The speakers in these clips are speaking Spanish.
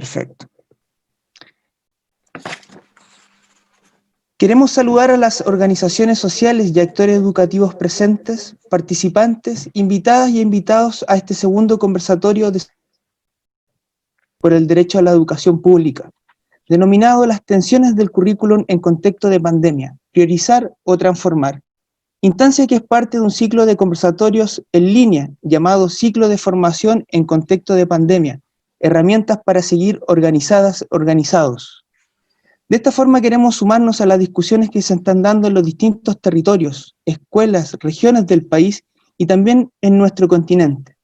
Perfecto. Queremos saludar a las organizaciones sociales y actores educativos presentes, participantes, invitadas y invitados a este segundo conversatorio por el derecho a la educación pública, denominado Las tensiones del currículum en contexto de pandemia, priorizar o transformar. Instancia que es parte de un ciclo de conversatorios en línea llamado Ciclo de Formación en Contexto de Pandemia, herramientas para seguir organizados. De esta forma queremos sumarnos a las discusiones que se están dando en los distintos territorios, escuelas, regiones del país y también en nuestro continente.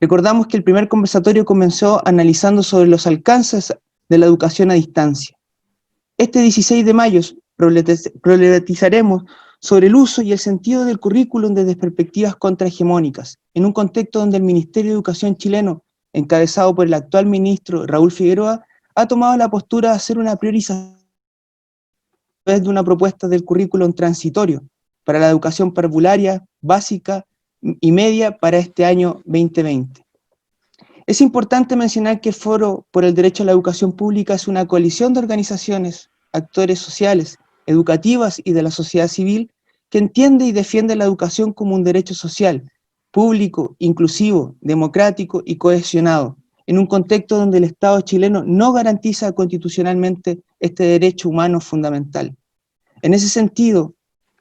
Recordamos que el primer conversatorio comenzó analizando sobre los alcances de la educación a distancia. Este 16 de mayo problematizaremos sobre el uso y el sentido del currículum desde perspectivas contrahegemónicas, en un contexto donde el Ministerio de Educación chileno, encabezado por el actual ministro Raúl Figueroa, ha tomado la postura de hacer una priorización a través de una propuesta del currículum transitorio para la educación parvularia, básica y media para este año 2020. Es importante mencionar que el Foro por el Derecho a la Educación Pública es una coalición de organizaciones, actores sociales, educativas y de la sociedad civil que entiende y defiende la educación como un derecho social, público, inclusivo, democrático y cohesionado, en un contexto donde el Estado chileno no garantiza constitucionalmente este derecho humano fundamental. En ese sentido,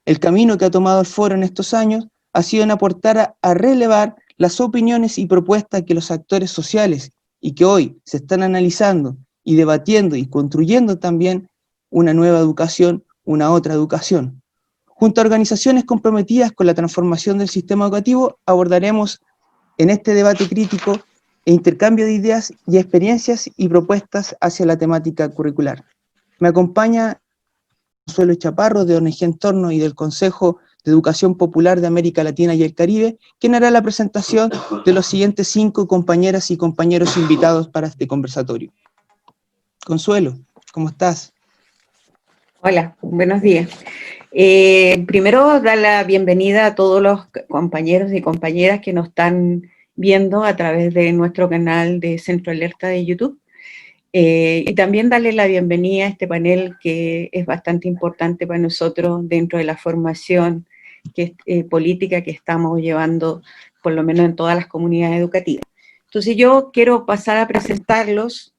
el camino que ha tomado el Foro en estos años ha sido en aportar a relevar las opiniones y propuestas que los actores sociales y que hoy se están analizando y debatiendo y construyendo también una nueva educación, una otra educación. Junto a organizaciones comprometidas con la transformación del sistema educativo, abordaremos en este debate crítico e intercambio de ideas y experiencias y propuestas hacia la temática curricular. Me acompaña Consuelo Chaparro, de ONG Entorno y del Consejo de Educación Popular de América Latina y el Caribe, quien hará la presentación de los siguientes 5 compañeras y compañeros invitados para este conversatorio. Consuelo, ¿cómo estás? Hola, buenos días. Primero, dar la bienvenida a todos los compañeros y compañeras que nos están viendo a través de nuestro canal de Centro Alerta de YouTube. Y también darle la bienvenida a este panel que es bastante importante para nosotros dentro de la formación política que estamos llevando, por lo menos en todas las comunidades educativas. Entonces yo quiero pasar a presentarlos.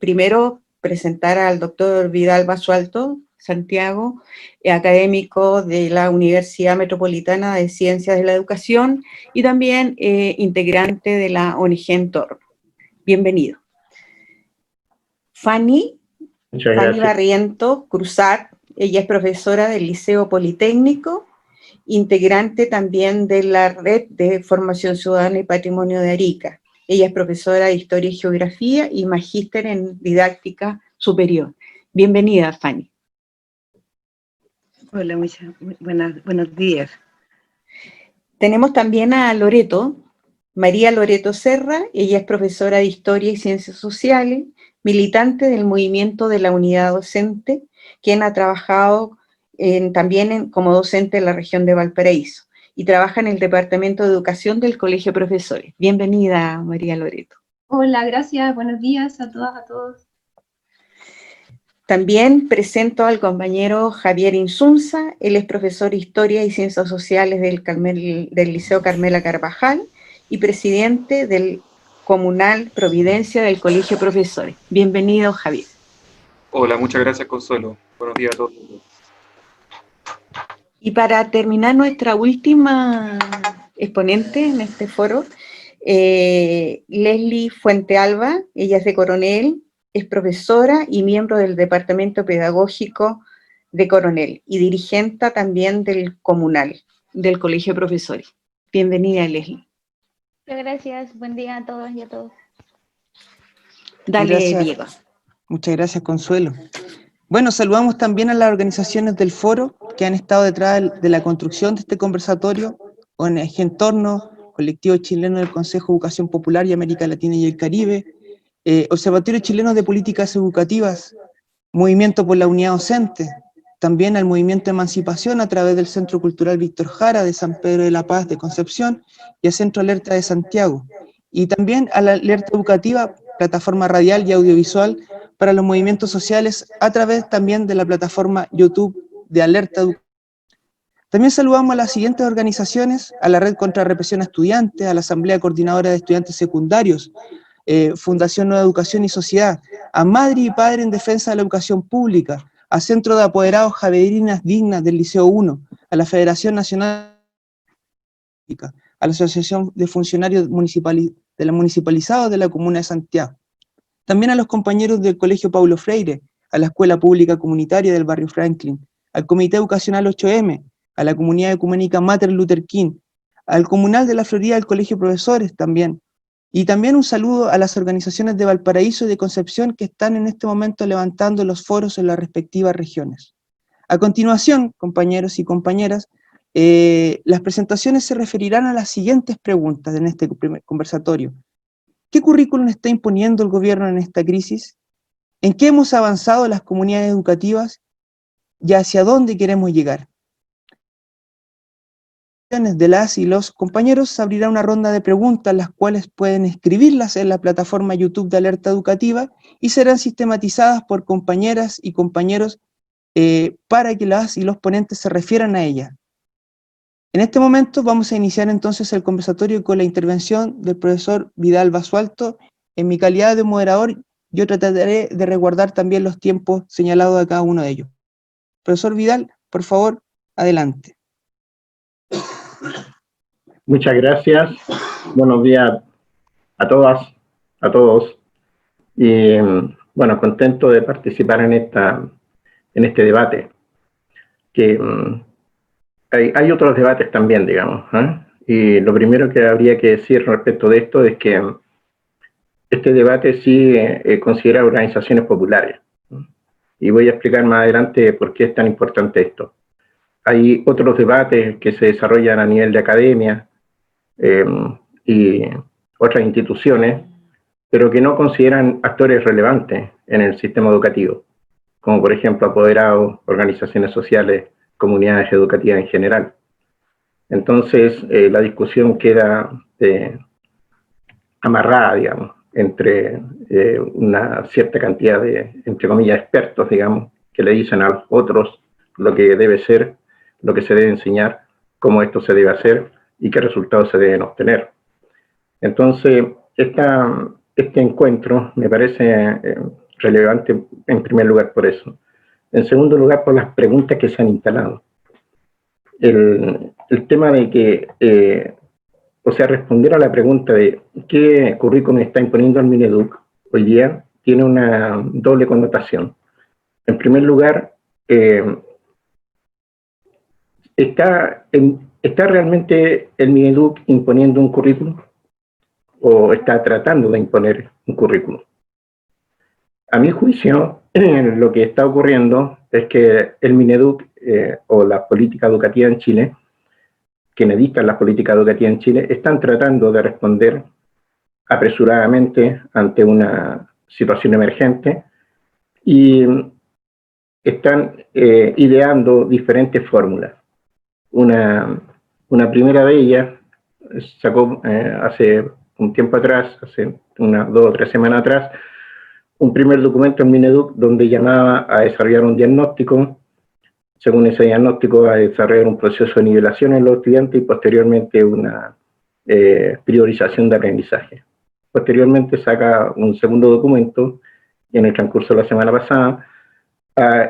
Primero, presentar al doctor Vidal Basualto Santiago, académico de la Universidad Metropolitana de Ciencias de la Educación y también integrante de la ONG Entorno. Bienvenido. Fanny Barriento Cruzat, ella es profesora del Liceo Politécnico, integrante también de la Red de Formación Ciudadana y Patrimonio de Arica. Ella es profesora de Historia y Geografía y magíster en Didáctica Superior. Bienvenida, Fanny. Hola, buenos días. Tenemos también a Loreto, María Loreto Serra, ella es profesora de Historia y Ciencias Sociales, militante del movimiento de la unidad docente, quien ha trabajado también como docente en la región de Valparaíso y trabaja en el Departamento de Educación del Colegio de Profesores. Bienvenida, María Loreto. Hola, gracias, buenos días a todas, a todos. También presento al compañero Javier Insunza, él es profesor de Historia y Ciencias Sociales del Liceo Carmela Carvajal y presidente del Comunal Providencia del Colegio de Profesores. Bienvenido, Javier. Hola, muchas gracias, Consuelo. Buenos días a todos. Y para terminar, nuestra última exponente en este foro, Leslie Fuentealba, ella es de Coronel, es profesora y miembro del Departamento Pedagógico de Coronel y dirigente también del Comunal, del Colegio de Profesores. Bienvenida, Leslie. Muchas gracias, buen día a todos y a todos. Dale, Gracias. Diego. Muchas gracias, Consuelo. Bueno, saludamos también a las organizaciones del foro que han estado detrás de la construcción de este conversatorio, ONG Entorno, Colectivo Chileno del Consejo de Educación Popular y América Latina y el Caribe, Observatorio Chileno de Políticas Educativas, Movimiento por la Unidad Docente, también al Movimiento de Emancipación a través del Centro Cultural Víctor Jara de San Pedro de la Paz de Concepción y al Centro Alerta de Santiago, y también a la Alerta Educativa plataforma radial y audiovisual para los movimientos sociales a través también de la plataforma YouTube de Alerta Educativa. También saludamos a las siguientes organizaciones: a la Red contra Represión a Estudiantes, a la Asamblea Coordinadora de Estudiantes Secundarios, Fundación Nueva Educación y Sociedad, a Madre y Padre en Defensa de la Educación Pública, a Centro de Apoderados Javerinas Dignas del Liceo 1, a la Federación Nacional, a la Asociación de Funcionarios Municipalizados de la Comuna de Santiago. También a los compañeros del Colegio Paulo Freire, a la Escuela Pública Comunitaria del Barrio Franklin, al Comité Educacional 8M, a la Comunidad Ecuménica Mater Luther King, al Comunal de la Florida, al Colegio de Profesores también. Y también un saludo a las organizaciones de Valparaíso y de Concepción que están en este momento levantando los foros en las respectivas regiones. A continuación, compañeros y compañeras, las presentaciones se referirán a las siguientes preguntas en este primer conversatorio. ¿Qué currículum está imponiendo el gobierno en esta crisis? ¿En qué hemos avanzado las comunidades educativas? ¿Y hacia dónde queremos llegar? De las y los compañeros se abrirá una ronda de preguntas, las cuales pueden escribirlas en la plataforma YouTube de Alerta Educativa y serán sistematizadas por compañeras y compañeros para que las y los ponentes se refieran a ellas. En este momento vamos a iniciar entonces el conversatorio con la intervención del profesor Vidal Basualto. En mi calidad de moderador, yo trataré de resguardar también los tiempos señalados a cada uno de ellos. Profesor Vidal, por favor, adelante. Muchas gracias. Buenos días a todas, a todos. Y bueno, contento de participar en este debate. Que hay otros debates también, digamos, ¿eh? Y lo primero que habría que decir respecto de esto es que este debate sí considera organizaciones populares. Y voy a explicar más adelante por qué es tan importante esto. Hay otros debates que se desarrollan a nivel de academia, y otras instituciones, pero que no consideran actores relevantes en el sistema educativo, como por ejemplo apoderados, organizaciones sociales, comunidades educativas en general. Entonces, la discusión queda amarrada, digamos, entre una cierta cantidad de, entre comillas, expertos, digamos, que le dicen a los otros lo que debe ser, lo que se debe enseñar, cómo esto se debe hacer y qué resultados se deben obtener. Entonces, este encuentro me parece relevante en primer lugar por eso. En segundo lugar, por las preguntas que se han instalado. El tema de que, o sea, responder a la pregunta de qué currículum está imponiendo el Mineduc hoy día tiene una doble connotación. En primer lugar, ¿está realmente el Mineduc imponiendo un currículum? ¿O está tratando de imponer un currículum? A mi juicio, lo que está ocurriendo es que el Mineduc o la política educativa en Chile, quienes dictan la política educativa en Chile, están tratando de responder apresuradamente ante una situación emergente y están ideando diferentes fórmulas. Una primera de ellas sacó hace un tiempo atrás, hace unas 2 o 3 semanas atrás, un primer documento en Mineduc donde llamaba a desarrollar un diagnóstico, según ese diagnóstico a desarrollar un proceso de nivelación en los estudiantes y posteriormente una priorización de aprendizaje. Posteriormente saca un segundo documento en el transcurso de la semana pasada,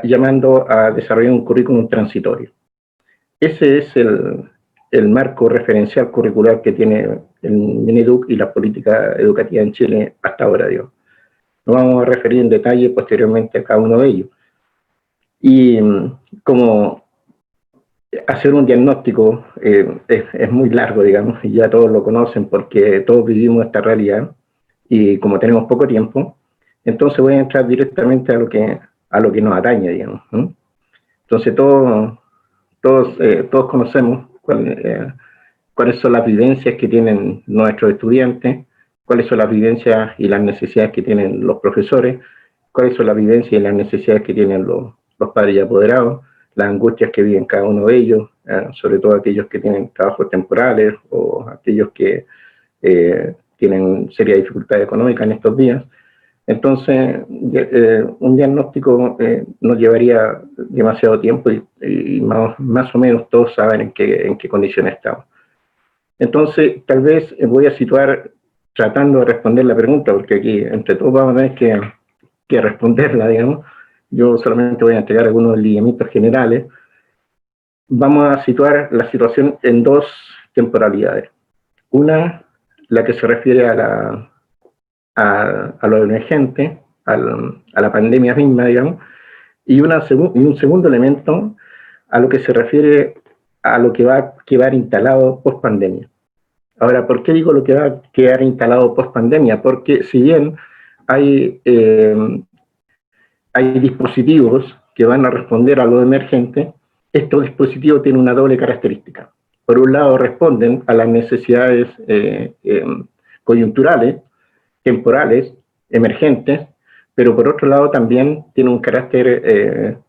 llamando a desarrollar un currículum transitorio. Ese es el marco referencial curricular que tiene el Mineduc y la política educativa en Chile hasta ahora, digo. Nos vamos a referir en detalle posteriormente a cada uno de ellos. Y como hacer un diagnóstico es muy largo, digamos, y ya todos lo conocen porque todos vivimos esta realidad, y como tenemos poco tiempo, entonces voy a entrar directamente a lo que nos atañe, digamos, ¿no? Entonces todos conocemos cuáles son las vivencias que tienen nuestros estudiantes, cuáles son las vivencias y las necesidades que tienen los profesores, cuáles son las vivencias y las necesidades que tienen los padres y apoderados, las angustias que viven cada uno de ellos, sobre todo aquellos que tienen trabajos temporales o aquellos que tienen serias dificultades económicas en estos días. Entonces, un diagnóstico nos llevaría demasiado tiempo y más o menos todos saben en qué condiciones estamos. Entonces, tal vez voy a situar, tratando de responder la pregunta, porque aquí entre todos vamos a tener que responderla, digamos. Yo solamente voy a entregar algunos lineamientos generales. Vamos a situar la situación en dos temporalidades. Una, la que se refiere a lo emergente, a la pandemia misma, digamos, y un segundo elemento a lo que se refiere a lo que va a quedar instalado post pandemia. Ahora, ¿por qué digo lo que va a quedar instalado post pandemia? Porque si bien hay dispositivos que van a responder a lo emergente, estos dispositivos tienen una doble característica. Por un lado, responden a las necesidades coyunturales, temporales, emergentes, pero por otro lado también tienen un carácter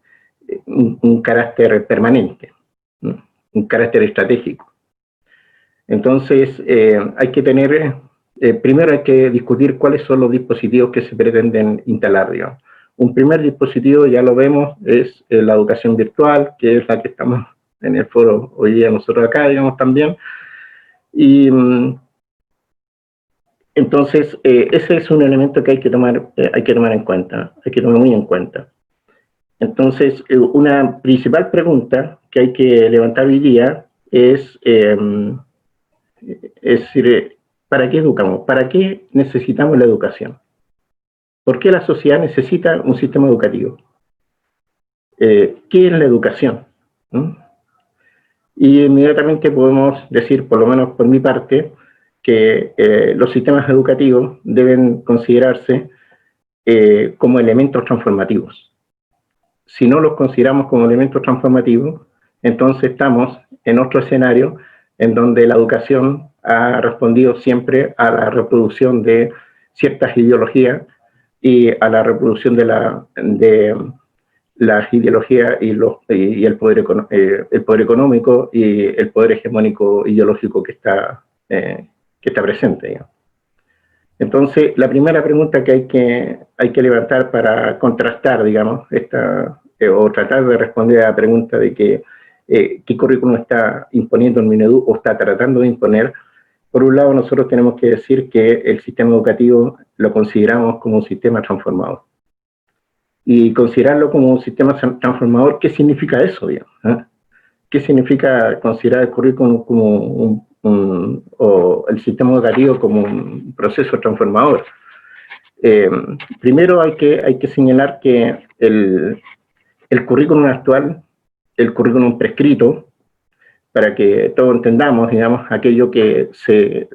permanente, ¿no? Un carácter estratégico. Entonces, hay que tener, primero hay que discutir cuáles son los dispositivos que se pretenden instalar, digamos. Un primer dispositivo, ya lo vemos, es la educación virtual, que es la que estamos en el foro hoy día nosotros acá, digamos, también. Y entonces, ese es un elemento que hay que tomar en cuenta, hay que tomar muy en cuenta. Entonces, una principal pregunta que hay que levantar hoy día es decir, ¿para qué educamos? ¿Para qué necesitamos la educación? ¿Por qué la sociedad necesita un sistema educativo? ¿Qué es la educación? ¿Mm? Y inmediatamente podemos decir, por lo menos por mi parte, que los sistemas educativos deben considerarse como elementos transformativos. Si no los consideramos como elementos transformativos, entonces estamos en otro escenario en donde la educación ha respondido siempre a la reproducción de ciertas ideologías y a la reproducción de las ideologías y el poder económico y el poder hegemónico ideológico que está presente, digamos. Entonces, la primera pregunta que hay que levantar para contrastar, digamos, o tratar de responder a la pregunta de qué currículum está imponiendo el Mineduc o está tratando de imponer. Por un lado, nosotros tenemos que decir que el sistema educativo lo consideramos como un sistema transformador. Y considerarlo como un sistema transformador, ¿qué significa eso, digamos? ¿Qué significa considerar el currículum como o el sistema educativo como un proceso transformador? Primero hay que señalar que el currículum actual, el currículum prescrito, para que todos entendamos, digamos, aquello que se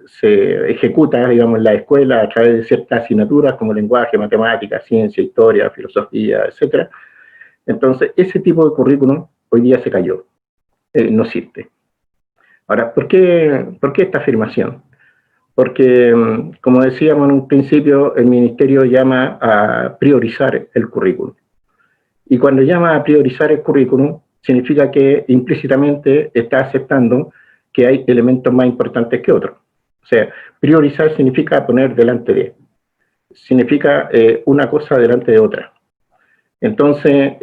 ejecuta, digamos, en la escuela a través de ciertas asignaturas como lenguaje, matemáticas, ciencia, historia, filosofía, etc. Entonces, ese tipo de currículum hoy día se cayó, no existe. Ahora, ¿por qué esta afirmación? Porque, como decíamos en un principio, el Ministerio llama a priorizar el currículum. Y cuando llama a priorizar el currículum, significa que implícitamente está aceptando que hay elementos más importantes que otros. O sea, priorizar significa poner delante de, significa una cosa delante de otra. Entonces,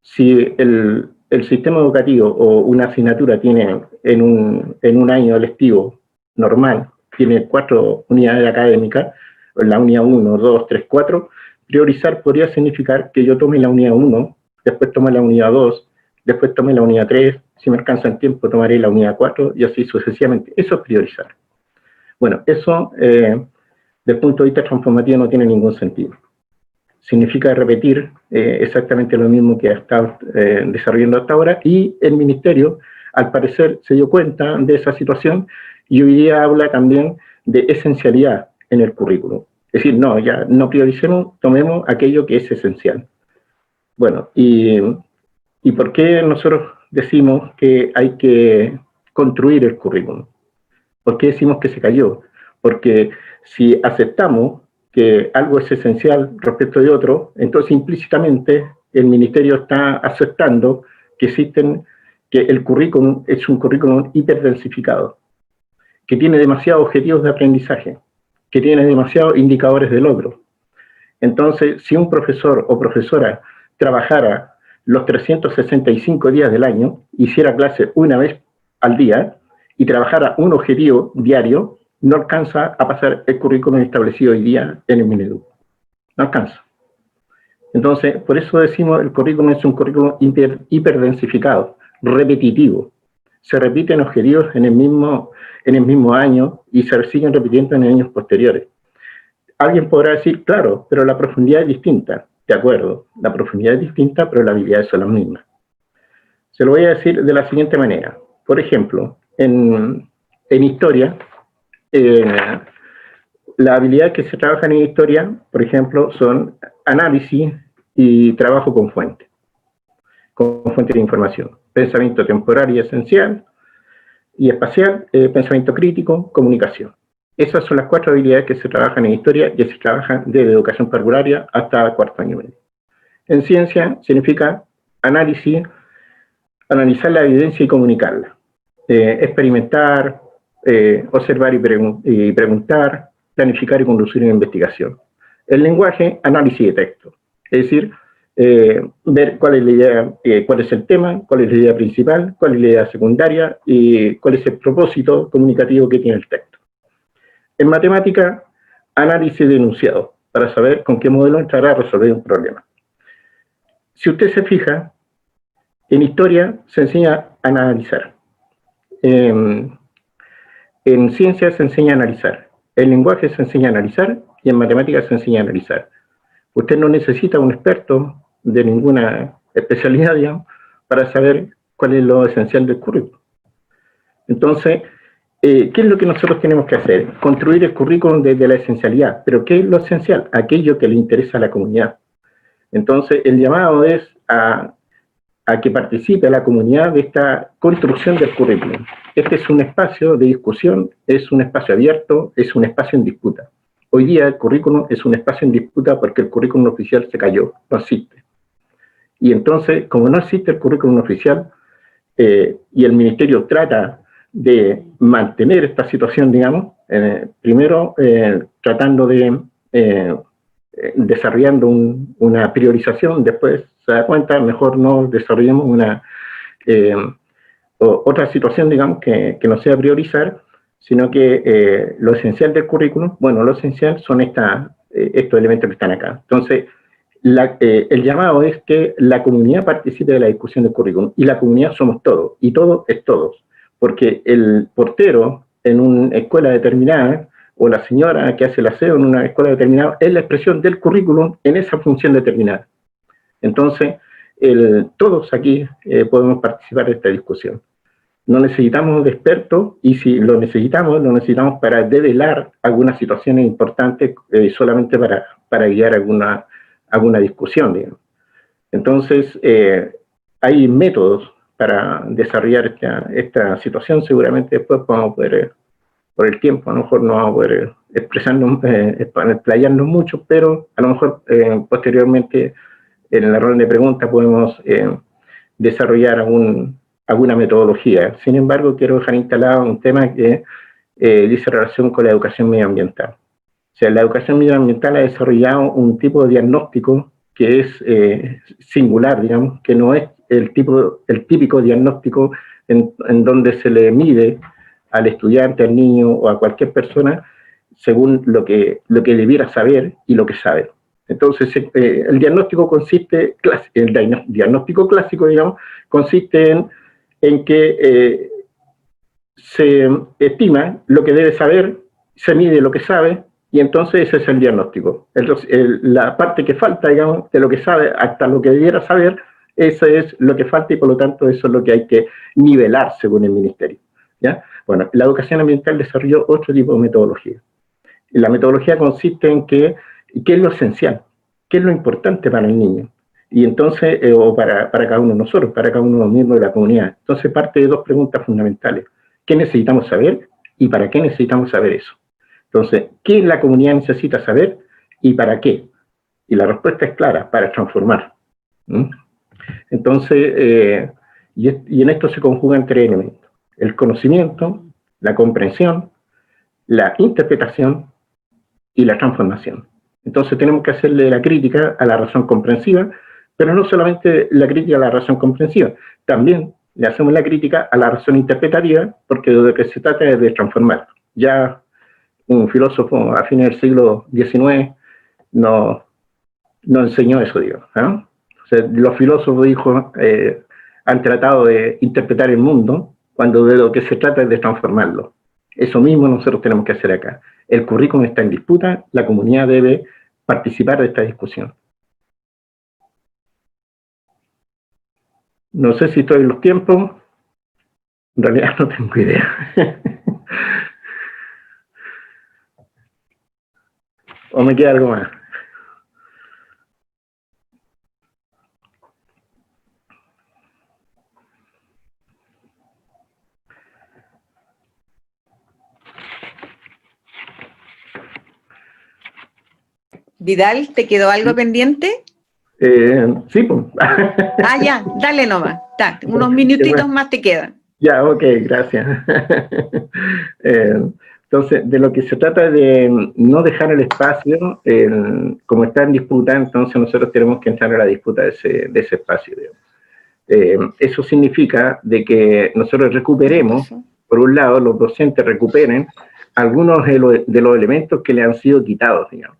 si el sistema educativo o una asignatura tiene en un año lectivo normal, tiene 4 unidades académicas, la unidad 1, 2, 3, 4, priorizar podría significar que yo tome la unidad 1, después tome la unidad 2, después tome la unidad 3, si me alcanza el tiempo tomaré la unidad 4 y así sucesivamente. Eso es priorizar. Bueno, eso desde el punto de vista transformativo no tiene ningún sentido. Significa repetir exactamente lo mismo que ha estado desarrollando hasta ahora, y el Ministerio, al parecer, se dio cuenta de esa situación y hoy día habla también de esencialidad en el currículum. Es decir, no, ya no prioricemos, tomemos aquello que es esencial. Bueno, ¿y por qué nosotros decimos que hay que construir el currículum? ¿Por qué decimos que se cayó? Porque si aceptamos que algo es esencial respecto de otro, entonces implícitamente el Ministerio está aceptando que el currículum es un currículum hiperdensificado, que tiene demasiados objetivos de aprendizaje, que tiene demasiados indicadores de logro, Entonces, si un profesor o profesora trabajara los 365 días del año, hiciera clase una vez al día y trabajara un objetivo diario, no alcanza a pasar el currículum establecido hoy día en el Mineduc. No alcanza. Entonces, por eso decimos el currículum es un currículum hiperdensificado, repetitivo. Se repiten objetivos en el mismo año y se siguen repitiendo en años posteriores. Alguien podrá decir, claro, pero la profundidad es distinta. De acuerdo, la profundidad es distinta, pero las habilidades son las mismas. Se lo voy a decir de la siguiente manera. Por ejemplo, en historia, las habilidades que se trabajan en historia, por ejemplo, son análisis y trabajo con fuente de información. Pensamiento temporal y esencial y espacial, pensamiento crítico, comunicación. Esas son las 4 habilidades que se trabajan en historia y se trabajan desde educación parvularia hasta cuarto año medio. En ciencia significa análisis, analizar la evidencia y comunicarla. Experimentar, observar y preguntar, planificar y conducir una investigación. El lenguaje, análisis de texto. Es decir, ver cuál es la idea, cuál es el tema, cuál es la idea principal, cuál es la idea secundaria y cuál es el propósito comunicativo que tiene el texto. En matemática, análisis de enunciado, para saber con qué modelo entrará a resolver un problema. Si usted se fija, en historia se enseña a analizar. En ciencia se enseña a analizar. En lenguaje se enseña a analizar y en matemáticas se enseña a analizar. Usted no necesita un experto de ninguna especialidad, digamos, para saber cuál es lo esencial del currículum. Entonces, ¿qué es lo que nosotros tenemos que hacer? Construir el currículum desde la esencialidad. ¿Pero qué es lo esencial? Aquello que le interesa a la comunidad. Entonces, el llamado es a que participe la comunidad de esta construcción del currículum. Este es un espacio de discusión, es un espacio abierto, es un espacio en disputa. Hoy día el currículum es un espacio en disputa porque el currículum oficial se cayó, no existe. Y entonces, como no existe el currículum oficial, y el ministerio trata de mantener esta situación, digamos, primero tratando de desarrollando una priorización, después se da cuenta, mejor no desarrollemos otra situación, digamos, que no sea priorizar, sino que lo esencial del currículum, bueno, lo esencial son estos elementos que están acá. Entonces, el llamado es que la comunidad participe de la discusión del currículum, y la comunidad somos todos, y todo es todos, porque el portero en una escuela determinada, o la señora que hace el aseo en una escuela determinada, es la expresión del currículum en esa función determinada. Entonces, todos aquí podemos participar de esta discusión. No necesitamos de expertos, y si lo necesitamos para develar algunas situaciones importantes, solamente para guiar alguna discusión, digamos. Entonces, hay métodos para desarrollar esta situación. Seguramente después vamos a poder, por el tiempo, a lo mejor no vamos a poder explayarnos mucho, pero a lo mejor posteriormente en la ronda de preguntas podemos desarrollar alguna metodología. Sin embargo, quiero dejar instalado un tema que dice relación con la educación medioambiental. O sea, la educación medioambiental ha desarrollado un tipo de diagnóstico que es singular, digamos, que no es el típico diagnóstico en donde se le mide al estudiante, al niño o a cualquier persona según lo que debiera saber y lo que sabe. Entonces, el diagnóstico diagnóstico clásico, digamos, consiste en que se estima lo que debe saber, se mide lo que sabe, y entonces ese es el diagnóstico. Entonces, la parte que falta, digamos, de lo que sabe hasta lo que debiera saber, eso es lo que falta, y por lo tanto eso es lo que hay que nivelar según el ministerio, ¿ya? Bueno, la educación ambiental desarrolló otro tipo de metodología. La metodología consiste en qué es lo esencial, qué es lo importante para el niño, y entonces, o para cada uno de nosotros, para cada uno de los miembros de la comunidad. Entonces parte de 2 preguntas fundamentales: ¿qué necesitamos saber y para qué necesitamos saber eso? Entonces, ¿qué la comunidad necesita saber y para qué? Y la respuesta es clara: para transformar. Entonces, y en esto se conjugan 3 elementos: el conocimiento, la comprensión, la interpretación y la transformación. Entonces tenemos que hacerle la crítica a la razón comprensiva, pero no solamente la crítica a la razón comprensiva, también le hacemos la crítica a la razón interpretativa, porque de lo que se trata es de transformar. Ya un filósofo a fines del siglo XIX no enseñó eso, digamos, ¿no? O sea, los filósofos, dijo, han tratado de interpretar el mundo cuando de lo que se trata es de transformarlo. Eso mismo nosotros tenemos que hacer acá. El currículum está en disputa, la comunidad debe participar de esta discusión. No sé si estoy en los tiempos, en realidad no tengo idea. ¿O me queda algo más? Vidal, ¿te quedó algo pendiente? Sí, pues. Ah, ya, dale nomás. Unos minutitos más te quedan. Ya, ok, gracias. Entonces, de lo que se trata de no dejar el espacio, como está en disputa, entonces nosotros tenemos que entrar a la disputa de ese espacio. Eso significa de que nosotros recuperemos, por un lado, los docentes recuperen algunos de los elementos que le han sido quitados, digamos.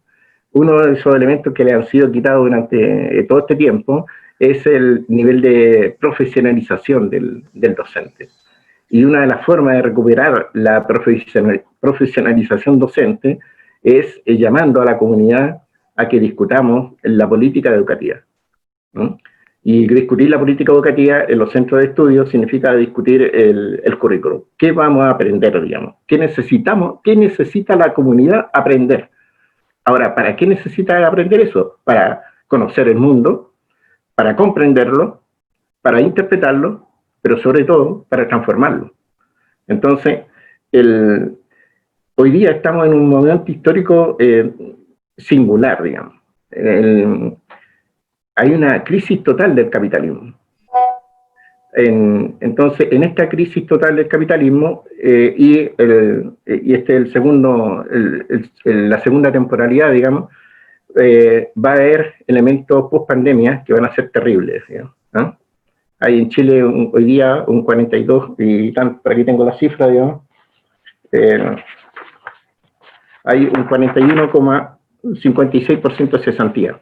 Uno de esos elementos que le han sido quitados durante todo este tiempo es el nivel de profesionalización del docente. Y una de las formas de recuperar la profesionalización docente es llamando a la comunidad a que discutamos la política educativa, ¿no? Y discutir la política educativa en los centros de estudio significa discutir el currículum. ¿Qué vamos a aprender, digamos? ¿Qué necesitamos? ¿Qué necesita la comunidad aprender? Ahora, ¿para qué necesita aprender eso? Para conocer el mundo, para comprenderlo, para interpretarlo, pero sobre todo para transformarlo. Entonces, hoy día estamos en un momento histórico singular, digamos. Hay una crisis total del capitalismo. Entonces, en esta crisis total del capitalismo, y este es la segunda temporalidad, digamos, va a haber elementos post-pandemia que van a ser terribles, digamos, ¿no? Hay en Chile hoy día un 42, y tanto, por aquí tengo la cifra, digamos, hay un 41,56% de cesantía,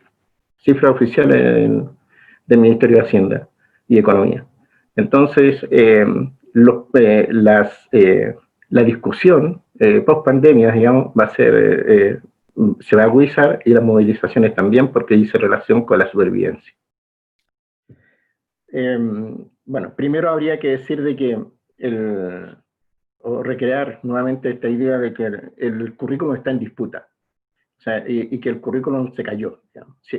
cifra oficial del Ministerio de Hacienda y Economía. Entonces, la discusión post-pandemia, digamos, va a ser, se va a agudizar, y las movilizaciones también, porque dice relación con la supervivencia. Bueno, primero habría que decir de que o recrear nuevamente esta idea de que el currículum está en disputa. O sea, y que el currículum se cayó.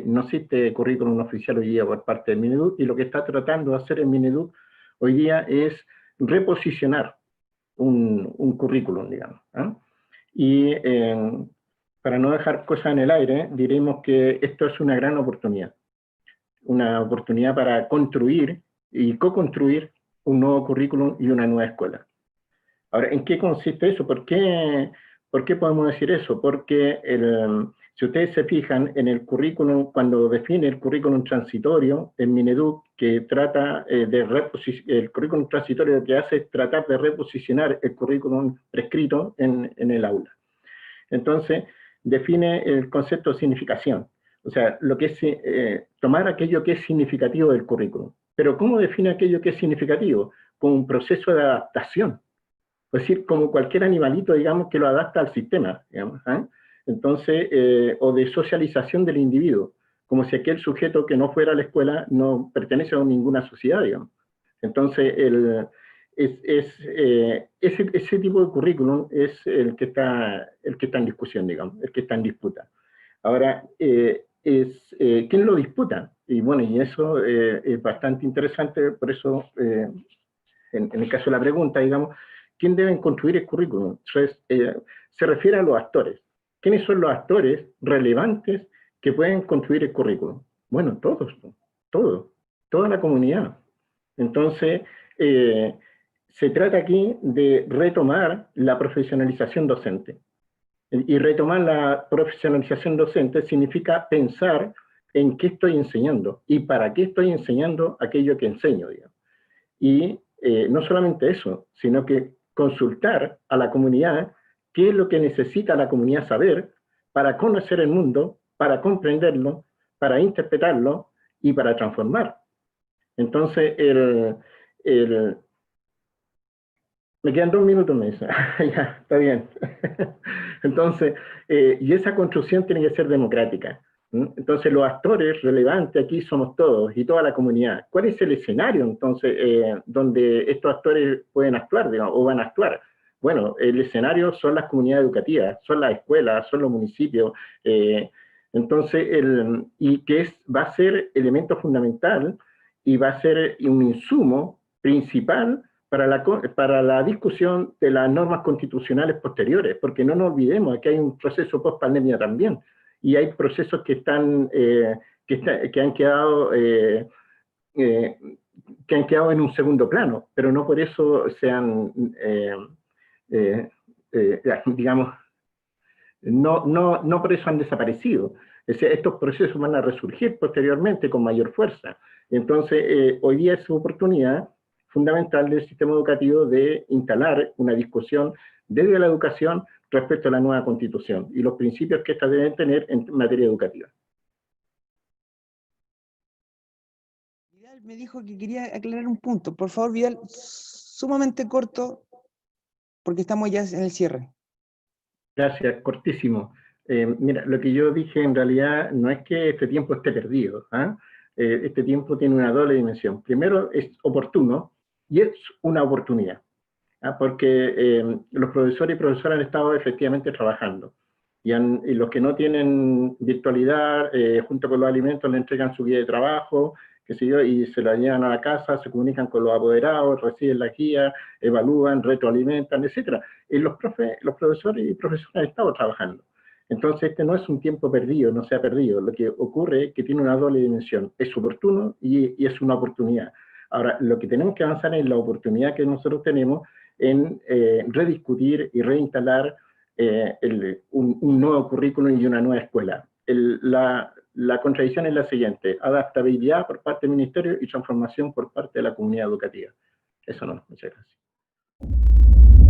No existe currículum oficial hoy día por parte del Mineduc, y lo que está tratando de hacer el Mineduc hoy día es reposicionar un currículum, digamos, ¿eh? Y para no dejar cosas en el aire, diremos que esto es una gran oportunidad. Una oportunidad para construir y co-construir un nuevo currículum y una nueva escuela. Ahora, ¿en qué consiste eso? ¿Por qué podemos decir eso? Porque si ustedes se fijan en el currículum, cuando define el currículum transitorio, en Mineduc, que trata el currículum transitorio lo que hace es tratar de reposicionar el currículum prescrito en el aula. Entonces, define el concepto de significación. O sea, lo que es tomar aquello que es significativo del currículum. Pero ¿cómo define aquello que es significativo? Como un proceso de adaptación. Es decir, como cualquier animalito, digamos, que lo adapta al sistema, digamos, ¿eh? Entonces, o de socialización del individuo, como si aquel sujeto que no fuera a la escuela no pertenece a ninguna sociedad, digamos. Entonces, ese tipo de currículum es el que está en discusión, digamos, el que está en disputa. Ahora, ¿quién lo disputa? Y bueno, y eso es bastante interesante, por eso, en el caso de la pregunta, digamos, ¿quién debe construir el currículum? Entonces, se refiere a los actores. ¿Quiénes son los actores relevantes que pueden construir el currículum? Bueno, toda la comunidad. Entonces, se trata aquí de retomar la profesionalización docente. Y retomar la profesionalización docente significa pensar en qué estoy enseñando y para qué estoy enseñando aquello que enseño, digamos. Y no solamente eso, sino que consultar a la comunidad qué es lo que necesita la comunidad saber para conocer el mundo, para comprenderlo, para interpretarlo y para transformar. Entonces, me quedan 2 minutos, me dice. Ya, está bien. Entonces, y esa construcción tiene que ser democrática. Entonces, los actores relevantes aquí somos todos y toda la comunidad. ¿Cuál es el escenario, entonces, donde estos actores pueden actuar, digamos, o van a actuar? Bueno, el escenario son las comunidades educativas, son las escuelas, son los municipios. Entonces, y que va a ser elemento fundamental y va a ser un insumo principal para la discusión de las normas constitucionales posteriores, porque no nos olvidemos que hay un proceso post-pandemia también, y hay procesos que han quedado en un segundo plano, pero no por eso digamos, no por eso han desaparecido. Es decir, estos procesos van a resurgir posteriormente con mayor fuerza. Entonces, hoy día es su oportunidad fundamental del sistema educativo de instalar una discusión desde la educación respecto a la nueva Constitución y los principios que ésta deben tener en materia educativa. Vidal me dijo que quería aclarar un punto. Por favor, Vidal, sumamente corto, porque estamos ya en el cierre. Gracias, cortísimo. Mira, lo que yo dije en realidad no es que este tiempo esté perdido. Este tiempo tiene una doble dimensión. Primero, es oportuno y es una oportunidad, porque los profesores y profesoras han estado efectivamente trabajando. Y los que no tienen virtualidad, junto con los alimentos, le entregan su guía de trabajo, qué sé yo, y se la llevan a la casa, se comunican con los apoderados, reciben la guía, evalúan, retroalimentan, etc. Los profesores y profesoras han estado trabajando. Entonces, este no es un tiempo perdido, no se ha perdido. Lo que ocurre es que tiene una doble dimensión. Es oportuno y es una oportunidad. Ahora, lo que tenemos que avanzar es la oportunidad que nosotros tenemos en rediscutir y reinstalar un nuevo currículum y una nueva escuela. La contradicción es la siguiente: adaptabilidad por parte del Ministerio y transformación por parte de la comunidad educativa. Eso no, muchas gracias.